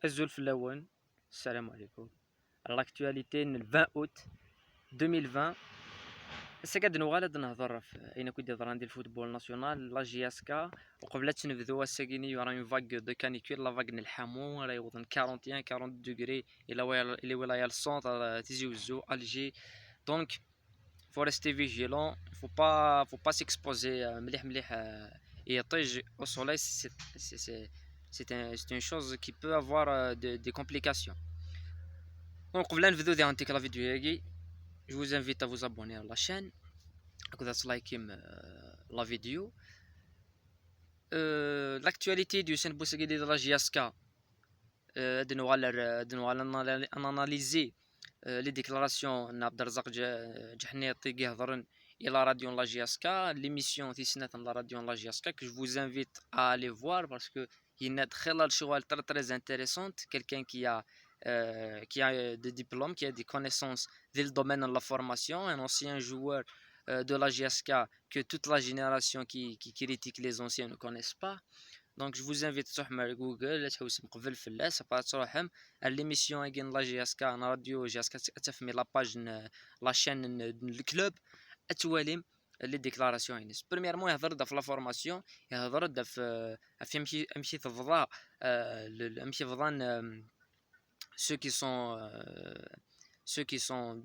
الزلف اللون. السلام عليكم. l'actualité le 20 août 2020. هسه قاعد نوالد نهضر في اين كنت هضران ديال الفوتبول ناسيونال لا جي اس كا وقبلات نبداو هسه كيني راه اون فاغ دو كانيكول لا فاغ نلحمو راه يوصل 41 40 دوغري الى ولاية السونطر تيجي وزو الجي. دونك faut rester vigilant, faut pas s'exposer مليح مليح يطيج au soleil. C'est une chose qui peut avoir des complications. Donc قبل نبداو ديك لا فيديو هاكي je vous invite à vous abonner à la chaîne هكذا تلايكي la vidéo. L'actualité du Sen Boussegui de la JSK, de nous analyser les déclarations d'Abdelrazak Jahneti Gehdaran et la radio la JSK, l'émission Tisnet la radio la JSK que je vous invite à aller voir parce que il y a très très intéressante, quelqu'un qui a des diplômes, qui a des connaissances dans le domaine de la formation, un ancien joueur de la JSK que toute la génération qui critique les anciens ne connaissent pas. Donc je vous invite تروح مع جوجل لا تحوسم قبل فلاس صافا تروحهم l'émission كاين لا جي اس كا راديو جي اس كا تفهمي لا باج لا شين الكلوب اتواليم لي ديكلاراسيون ينس بريميرمون يهضر في لا فورماسيون يهضر في امشي تفضا امشي فضان ceux qui sont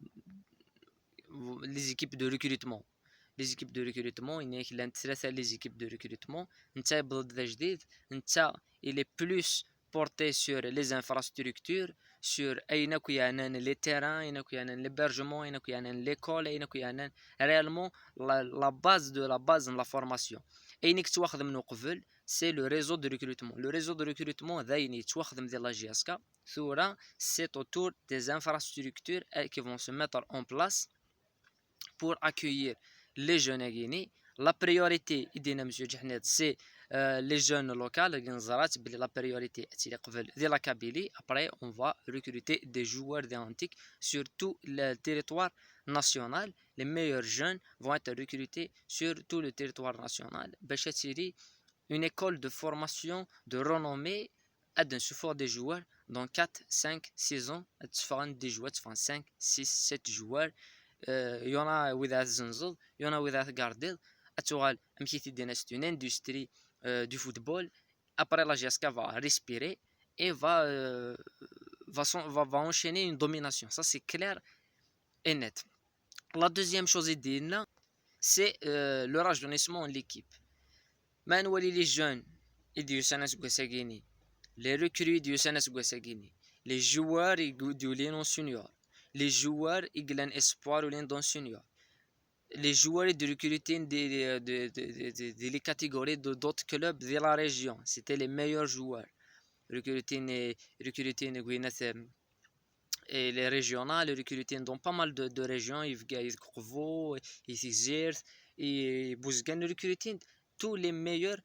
les équipes de recrutement. Les équipes de recrutement, il y a les équipes de recrutement. Il est plus porté sur les infrastructures, sur les terrains, l'hébergement, l'école, réellement la base de la formation. Et c'est le réseau de recrutement. Le réseau de recrutement, c'est autour des infrastructures qui vont se mettre en place pour accueillir les jeunes à Guinée. La priorité, c'est les jeunes locaux. La priorité de la Kabylie. Après, on va recruter des joueurs d'antique sur tout le territoire national. Les meilleurs jeunes vont être recrutés sur tout le territoire national. Une école de formation de renommée à d'un support des joueurs dans 4, 5, 6 ans. Des joueurs, 5, 6, 7 joueurs. Il y en a وذات زنزل, il y en a وذات قارديل. اتوغال مشيتي دينا c'est une industrie du football. Après la GSK va respirer et va enchaîner une domination, ça c'est clair et net. La deuxième chose c'est le rajeunissement de l'équipe. Manouali les jeunes du Sanas Gouessagini, les recrues du Sanas Gouessagini, les joueurs du Lénon Senior, les joueurs Iglan Espoir ou l'Indon Senior, les joueurs de recrutement des catégories d'autres clubs de la région, c'était les meilleurs joueurs. Recrutement et les régionales, recrutement dans pas mal de régions, Yves Corvo, Yves et Bouzgan, recrutement tous les meilleurs,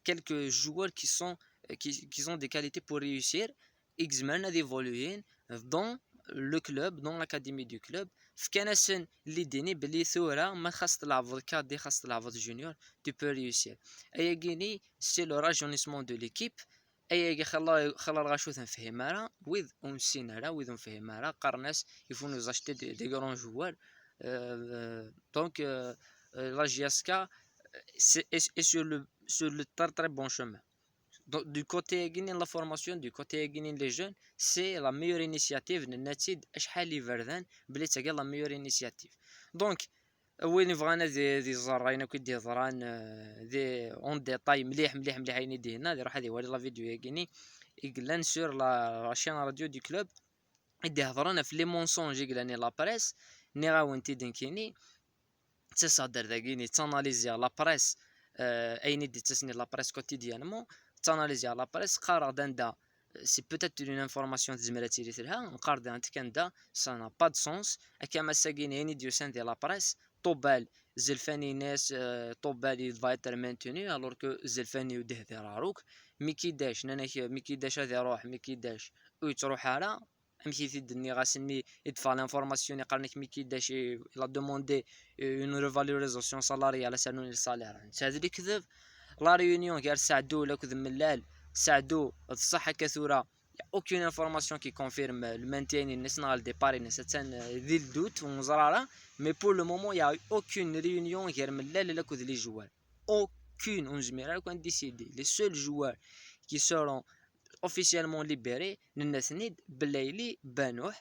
quelques joueurs qui ont des qualités pour réussir. X-Men a évolué dans le club, dans l'académie du club. فكان اللي ديني بلي ثورة ما خاص تلعب كادي خاص تلعب جونيور tu peux réussir. ايا كيني c'est le rajeunissement de l'équipe. ايا خلا الغاشوث نفهمها ويذ ونسينها ويذ نفهمها قرناس il faut nous acheter des grands joueurs. Donc la JSK est sur le très très bon chemin. Du côté de la formation, du côté des jeunes, c'est la meilleure initiative. La meilleure initiative. Donc, وين بغانا دي زراينا كيدي زران دي اون ديتاي مليح مليح مليح عيني دينا نروح هذه ولي لا فيديو ياكيني يقلان سور لا شين راديو دي كلوب يدي هضرنا في لي مونسونج يقلاني لا بريس ني غاونتي دنكيني تصدر داكيني تاناليزي لا بريس ايني دي تسني لا بريس كوتيديانمون تاناليزي لا بريس قارا داندا سي بوتيت اون انفورماسيون تزمرا تيري تلها نقار دانت كندا سا نا با دو سونس اكاما ساكيني هيني ديو سان دي لا بريس طوبال زلفاني ناس طوبال فايتر مانتوني الور كو زلفاني وديه دي راروك مي كيداش نانا مي كيداش هذا يروح مي كيداش ويتروح على مشي في الدنيا غاسني يدفع لانفورماسيون يقارنك مي كيداش لا دوموندي اون ريفالوريزاسيون سالاري على سالون السالير هذا كذب. لا ريونيون كاع ساعدو ولا كذب ملال ساعدو الصحة كثورة y a aucune information qui confirme le maintien national des paris certaines villes doute mais pour le moment il y a eu aucune réunion les joueurs aucune on a décidé les seuls joueurs qui seront officiellement libérés Nesnid Belaili Benouh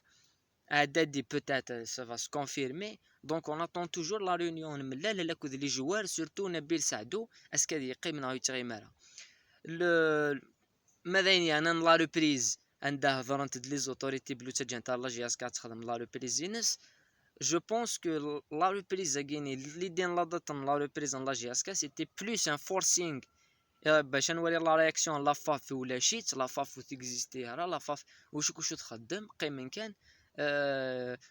Adadi peut-être ça va se confirmer donc on attend toujours la réunion les joueurs surtout Nabil Saadou est-ce qu'il y a le ماذا انا لا ريبريز عنده هضرت لي زوتوريتي بلو تاع تاع لا جي اس 4 تخدم لا ريبريز ينس جو بونس كو لا ريبريز كايني اللي دين لا دات لا ريبريز لا جي اس 4 سيتي بلوس ان فورسينغ باش نوري لا رياكسيون لا فاف ولا شيت لا فاف تيكزيستي راه لا فاف واش تخدم قيمن كان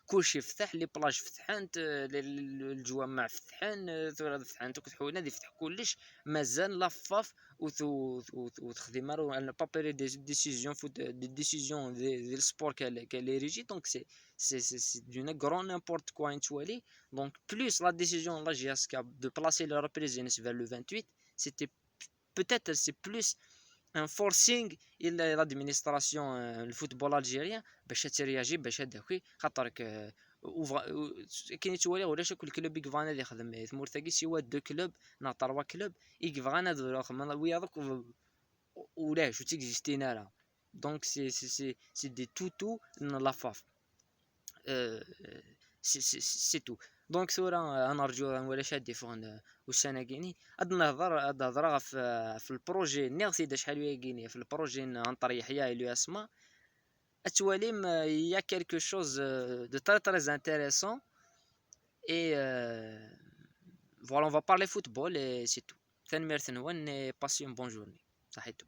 كلشي فتح لي بلاج فتحانت الجوامع فتحان ثورة فتحانت وكتحول نادي فتح كلش مازال لافاف وتخدم انا با بري دي ديسيزيون فوت دي ديسيزيون ديال السبور كالي ريجي دونك سي دون غران نيمبورت كوا نتوالي دونك بلوس لا ديسيزيون لا جي اس كا دو بلاسي لو ريبريزينس فير لو 28 سيتي peut-être c'est plus un forcing الى l'administration الفوتبول الجيريان باش ترياجي باش هداكي خاطرك كاين توالي ولا شكون كلوب يكفانا اللي يخدم ثمورتاكي سوا دو كلوب نا 3 كلوب يكفانا دوك ويا دوك ولاش تيكزيستينا راه دونك سي دي توتو لا فاف سي تو دونك ثورة انا نرجو ولا شادي فون والسنه كيني هاد الهضره في البروجي نيغسي شحال ويا كيني في البروجي نطر يحيى اليو اسما اتواليم يا كالكو شوز دو تري تري انتريسون اي فوالا اون فا بارلي فوتبول اي سي تو ثاني ميرث نوان باسي اون بون جورني صحيتو